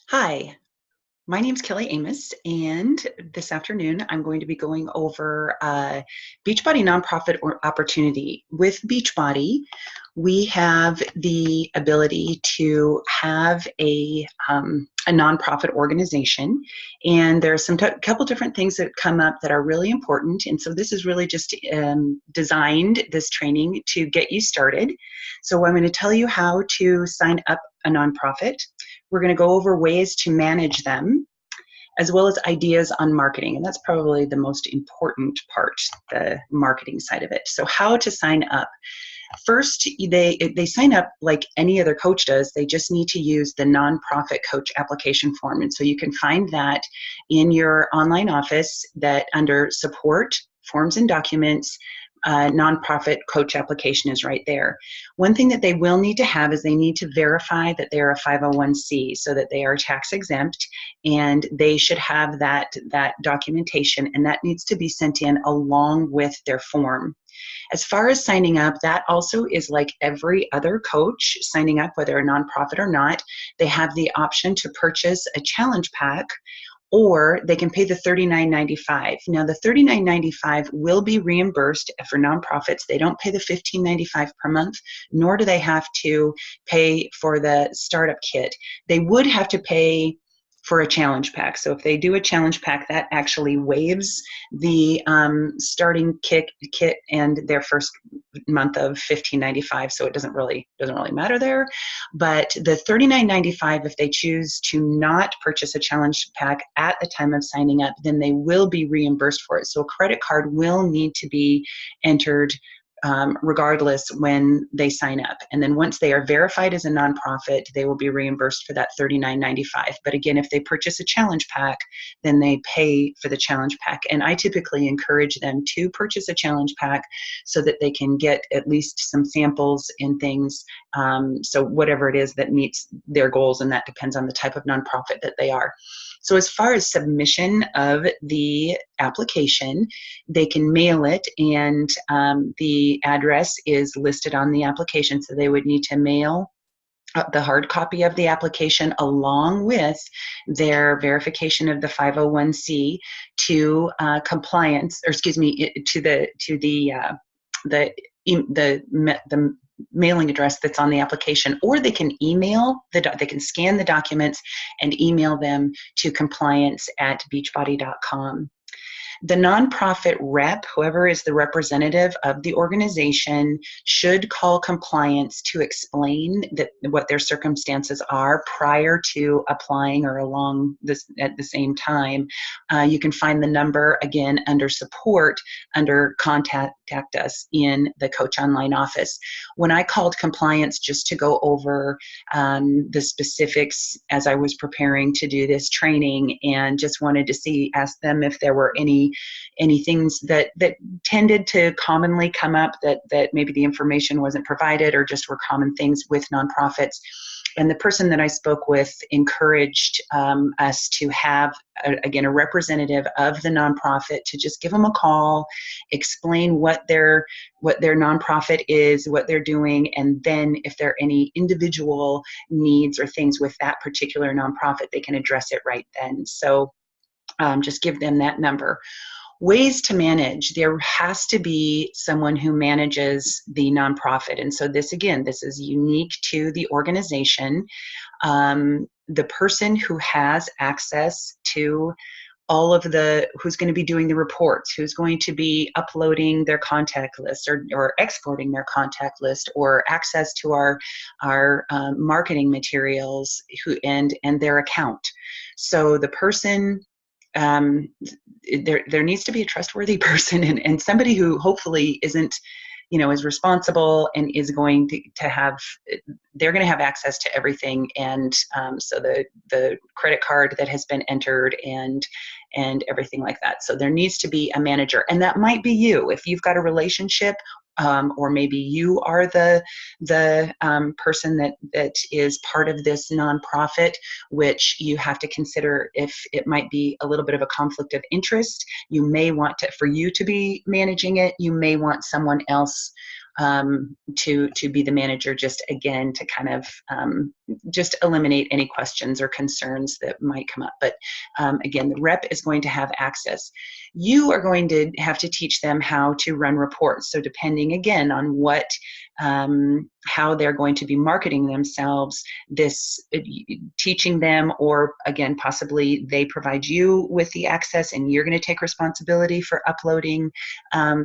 Hi, my name's Kelly Amos, and this afternoon I'm going to be going over Beachbody nonprofit opportunity. With Beachbody, we have the ability to have a nonprofit organization, and there are couple different things that come up that are really important. And so this is really just designed, this training, to get you started. So I'm going to tell you how to sign up a nonprofit. We're going to go over ways to manage them, as well as ideas on marketing. And that's probably the most important part, the marketing side of it. So how to sign up. First, they sign up like any other coach does. They just need to use the nonprofit coach application form. And so you can find that in your online office, that under support, forms and documents, nonprofit coach application is right there. One thing that they will need to have is they need to verify that they're a 501c, so that they are tax exempt, and they should have that documentation, and that needs to be sent in along with their form. As far as signing up, that also is like every other coach signing up, whether a nonprofit or not. They have the option to purchase a challenge pack, or they can pay the $39.95. Now, the $39.95 will be reimbursed for nonprofits. They don't pay the $15.95 per month, nor do they have to pay for the startup kit. They would have to pay for a challenge pack. So if they do a challenge pack, that actually waives the starting kit and their first month of $15.95. So it doesn't really matter there. But the $39.95, if they choose to not purchase a challenge pack at the time of signing up, then they will be reimbursed for it. So a credit card will need to be entered regardless when they sign up. And then once they are verified as a nonprofit, they will be reimbursed for that $39.95. But again, if they purchase a challenge pack, then they pay for the challenge pack. And I typically encourage them to purchase a challenge pack so that they can get at least some samples and things. So whatever it is that meets their goals, and that depends on the type of nonprofit that they are. So as far as submission of the application, they can mail it, and the address is listed on the application. So they would need to mail the hard copy of the application along with their verification of the 501c to compliance, or excuse me, to the mailing address that's on the application, or they can they can scan the documents and email them to compliance@beachbody.com. The nonprofit rep, whoever is the representative of the organization, should call compliance to explain what their circumstances are prior to applying, or along this at the same time. You can find the number again under support, under contact us in the Coach Online office. When I called compliance just to go over the specifics as I was preparing to do this training, and just wanted to ask them if there were any things that tended to commonly come up, that maybe the information wasn't provided, or just were common things with nonprofits. And the person that I spoke with encouraged us to have, again, a representative of the nonprofit to just give them a call, explain what their nonprofit is, what they're doing, and then if there are any individual needs or things with that particular nonprofit, they can address it right then. So just give them that number. Ways to manage. There has to be someone who manages the nonprofit. And so this is unique to the organization. The person who has access to all of who's going to be doing the reports, who's going to be uploading their contact list, or exporting their contact list, or access to our marketing materials, and their account. So the person, there needs to be a trustworthy person, and somebody who hopefully isn't, is responsible and is going to have, they're going to have access to everything. And so the credit card that has been entered and everything like that. So there needs to be a manager, and that might be you if you've got a relationship, or maybe you are the person that is part of this nonprofit, which you have to consider if it might be a little bit of a conflict of interest. You may want for you to be managing it. You may want someone else to be the manager, just again to kind of just eliminate any questions or concerns that might come up. But again, the rep is going to have access. You are going to have to teach them how to run reports. So depending again on what how they're going to be marketing themselves, this teaching them, or again, possibly they provide you with the access and you're going to take responsibility for uploading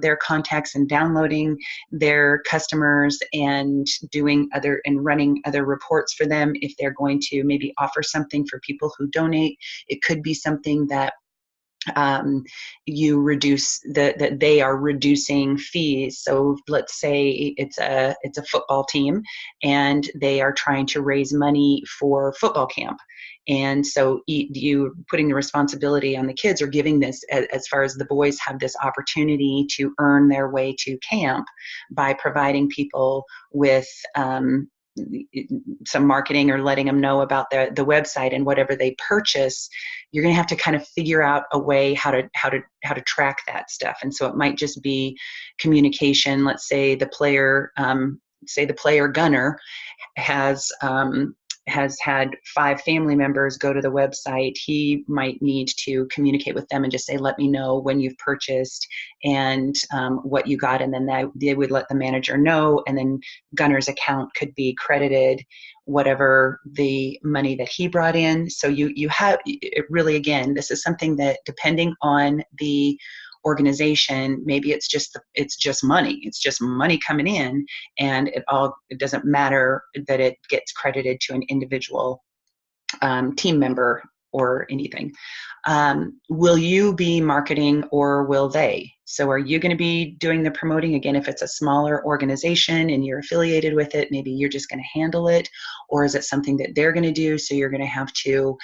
their contacts and downloading their customers and doing other and running other reports for them. If they're going to maybe offer something for people who donate, it could be something that you reduce that they are reducing fees. So let's say it's a football team and they are trying to raise money for football camp. And so you putting the responsibility on the kids, or giving this, as far as the boys have this opportunity to earn their way to camp by providing people with some marketing, or letting them know about the website and whatever they purchase. You're going to have to kind of figure out a way how to track that stuff. And so it might just be communication. Let's say the player Gunner has had 5 family members go to the website. He might need to communicate with them and just say, let me know when you've purchased and what you got. And then they would let the manager know, and then Gunner's account could be credited whatever the money that he brought in. So you have it really, again, this is something that, depending on the organization, maybe it's just money. It's just money coming in, and it doesn't matter that it gets credited to an individual team member or anything. Will you be marketing, or will they? So are you going to be doing the promoting? Again, if it's a smaller organization and you're affiliated with it, maybe you're just going to handle it. Or is it something that they're going to do? So you're going to have to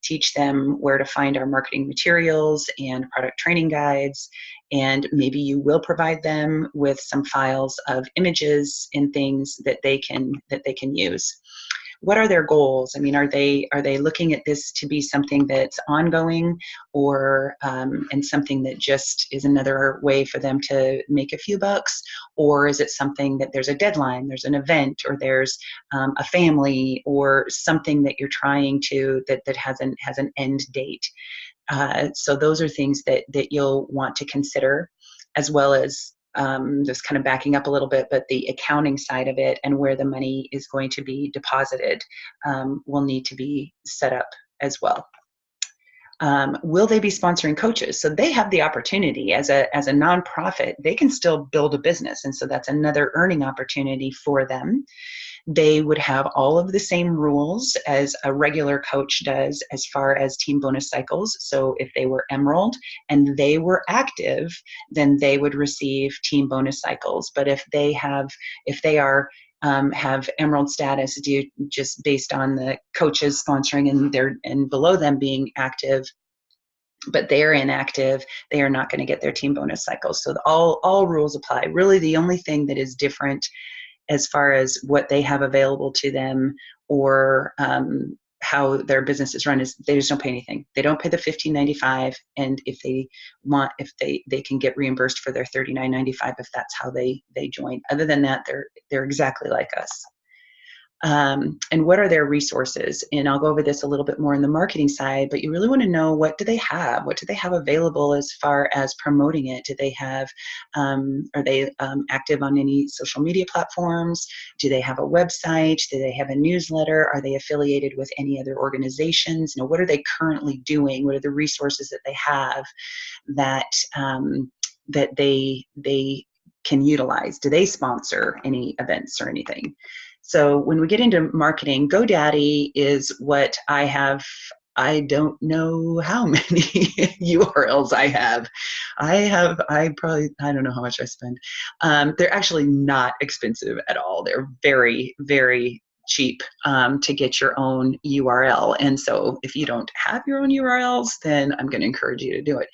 teach them where to find our marketing materials and product training guides. And maybe you will provide them with some files of images and things that they can use. What are their goals? I mean, are they looking at this to be something that's ongoing, or and something that just is another way for them to make a few bucks? Or is it something that there's a deadline, there's an event, or there's a family, or something that you're trying to that has an end date? So those are things that you'll want to consider, as well as just kind of backing up a little bit, but the accounting side of it and where the money is going to be deposited will need to be set up as well. Will they be sponsoring coaches? So they have the opportunity as a nonprofit, they can still build a business. And so that's another earning opportunity for them. They would have all of the same rules as a regular coach does as far as team bonus cycles. So if they were Emerald and they were active, then they would receive team bonus cycles. But if they have Emerald status just based on the coaches sponsoring and below them being active, but they're inactive, they are not going to get their team bonus cycles. So all rules apply. Really, the only thing that is different as far as what they have available to them, or how their business is run, is they just don't pay anything. They don't pay the $15.95, and if they can get reimbursed for their $39.95 if that's how they join. Other than that, they're exactly like us. And what are their resources? And I'll go over this a little bit more in the marketing side, but you really want to know, what do they have? What do they have available as far as promoting it? Do they have, are they active on any social media platforms? Do they have a website? Do they have a newsletter? Are they affiliated with any other organizations? What are they currently doing? What are the resources that they have that that they can utilize? Do they sponsor any events or anything? So when we get into marketing, GoDaddy is what I have. I don't know how many URLs I have. I don't know how much I spend. They're actually not expensive at all. They're very, very cheap to get your own URL. And so if you don't have your own URLs, then I'm going to encourage you to do it.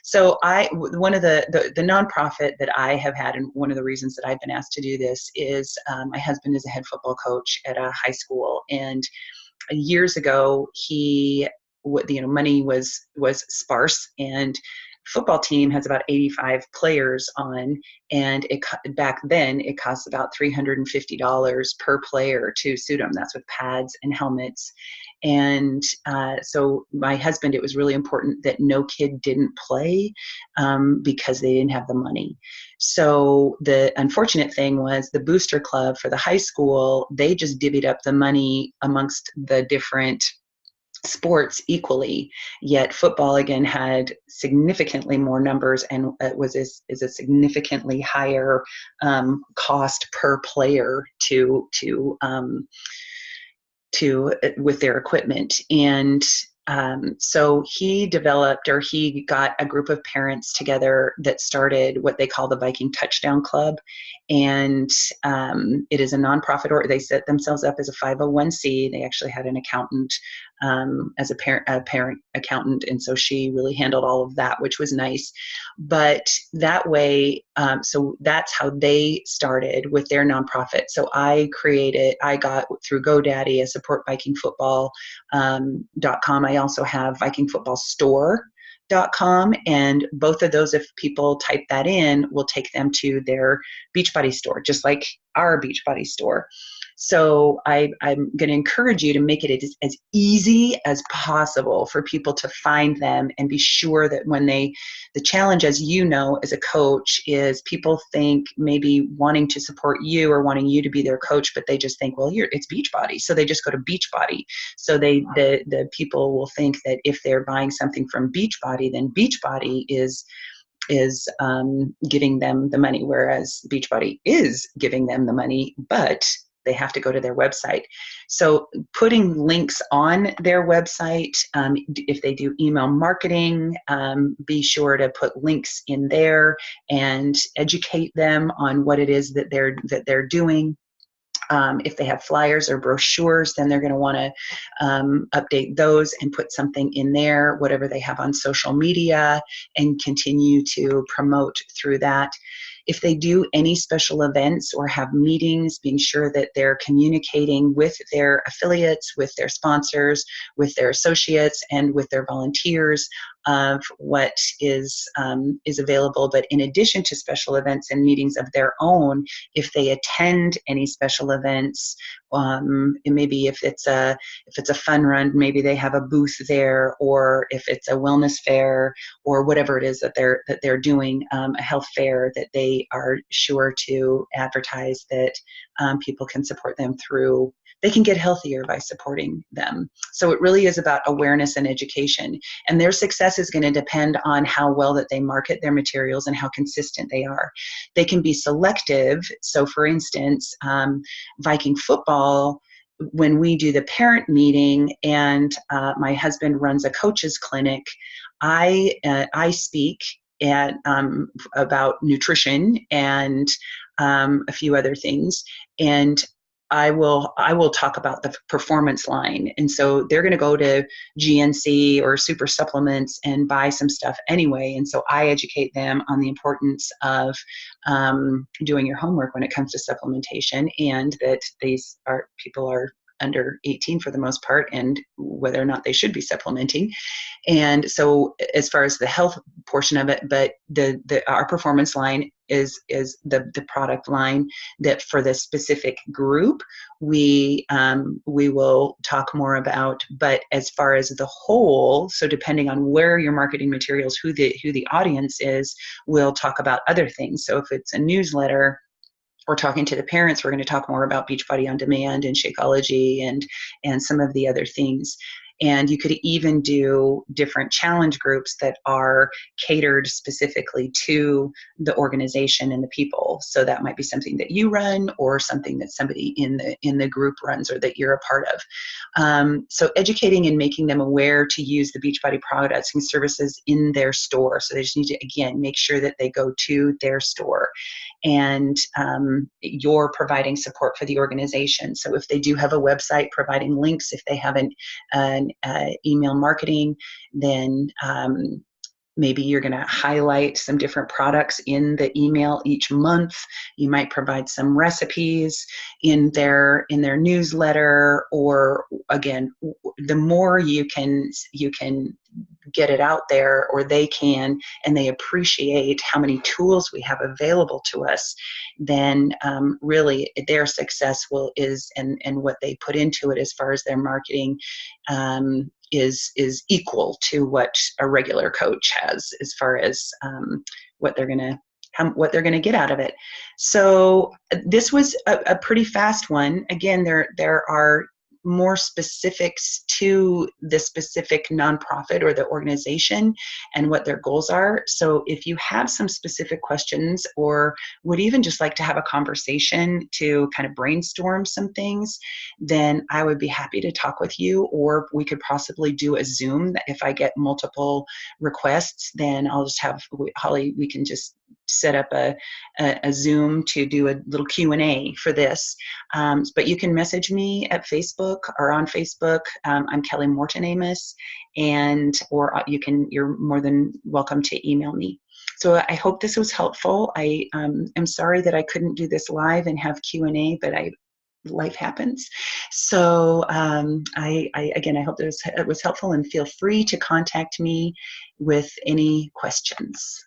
So one of the nonprofit that I have had, and one of the reasons that I've been asked to do this is my husband is a head football coach at a high school, and years ago money was sparse, and football team has about 85 players on, and back then it costs about $350 per player to suit them. That's with pads and helmets. And so my husband, it was really important that no kid didn't play because they didn't have the money. So the unfortunate thing was the booster club for the high school, they just divvied up the money amongst the different sports equally, yet football again had significantly more numbers, and it is a significantly higher cost per player to with their equipment. And so he got a group of parents together that started what they call the Viking Touchdown Club. And it is a nonprofit, or they set themselves up as a 501c. They actually had an accountant as a parent accountant. And so she really handled all of that, which was nice. But that way, so that's how they started with their nonprofit. So I got through GoDaddy a support vikingfootball.com. I also have vikingfootballstore.com, and both of those, if people type that in, will take them to their Beachbody store, just like our Beachbody store. So I'm going to encourage you to make it as easy as possible for people to find them, and be sure that the challenge, as you know, as a coach, is people think maybe wanting to support you or wanting you to be their coach, but they just think, well, it's Beachbody, so they just go to Beachbody. So the people will think that if they're buying something from Beachbody, then Beachbody is giving them the money, whereas Beachbody is giving them the money, but they have to go to their website. So putting links on their website, if they do email marketing, be sure to put links in there and educate them on what it is that they're doing. If they have flyers or brochures, then they're going to want to update those and put something in there, whatever they have on social media, and continue to promote through that. If they do any special events or have meetings, being sure that they're communicating with their affiliates, with their sponsors, with their associates, and with their volunteers of what is available. But in addition to special events and meetings of their own, if they attend any special events, maybe if it's a fun run, maybe they have a booth there, or if it's a wellness fair, or whatever it is that they're doing, a health fair, that they are sure to advertise that people can support them through. They can get healthier by supporting them. So it really is about awareness and education. And their success is going to depend on how well that they market their materials and how consistent they are. They can be selective. So for instance, Viking football, when we do the parent meeting and my husband runs a coach's clinic, I speak about nutrition and a few other things, and I will talk about the performance line. And so they're going to go to GNC or Super Supplements and buy some stuff anyway. And so I educate them on the importance of doing your homework when it comes to supplementation, and that people are under 18 for the most part, and whether or not they should be supplementing. And so as far as the health portion of it, but our performance line is the product line that for the specific group we will talk more about. But as far as the whole, so depending on where your marketing materials, who the audience is, we'll talk about other things. So if it's a newsletter, we're talking to the parents, we're going to talk more about Beachbody On Demand and Shakeology and some of the other things. And you could even do different challenge groups that are catered specifically to the organization and the people. So that might be something that you run, or something that somebody in the group runs, or that you're a part of. So educating and making them aware to use the Beachbody products and services in their store. So they just need to, again, make sure that they go to their store. And you're providing support for the organization. So if they do have a website, providing links. If they have an email marketing, then maybe you're going to highlight some different products in the email each month. You might provide some recipes in their newsletter, or again, the more you can get it out there, or they can, and they appreciate how many tools we have available to us, then really their success and what they put into it as far as their marketing is equal to what a regular coach has as far as what they're going to get out of it. So this was a pretty fast one. Again, there are more specifics to the specific nonprofit or the organization and what their goals are. So if you have some specific questions, or would even just like to have a conversation to kind of brainstorm some things, then I would be happy to talk with you, or we could possibly do a Zoom. If I get multiple requests, then I'll just have Holly, we can just set up a Zoom to do a little Q&A for this. But you can message me at Facebook or on Facebook. I'm Kelly Morton Amos, or you're more than welcome to email me. So I hope this was helpful. I am sorry that I couldn't do this live and have Q&A, but life happens. So again, I hope it was helpful, and feel free to contact me with any questions.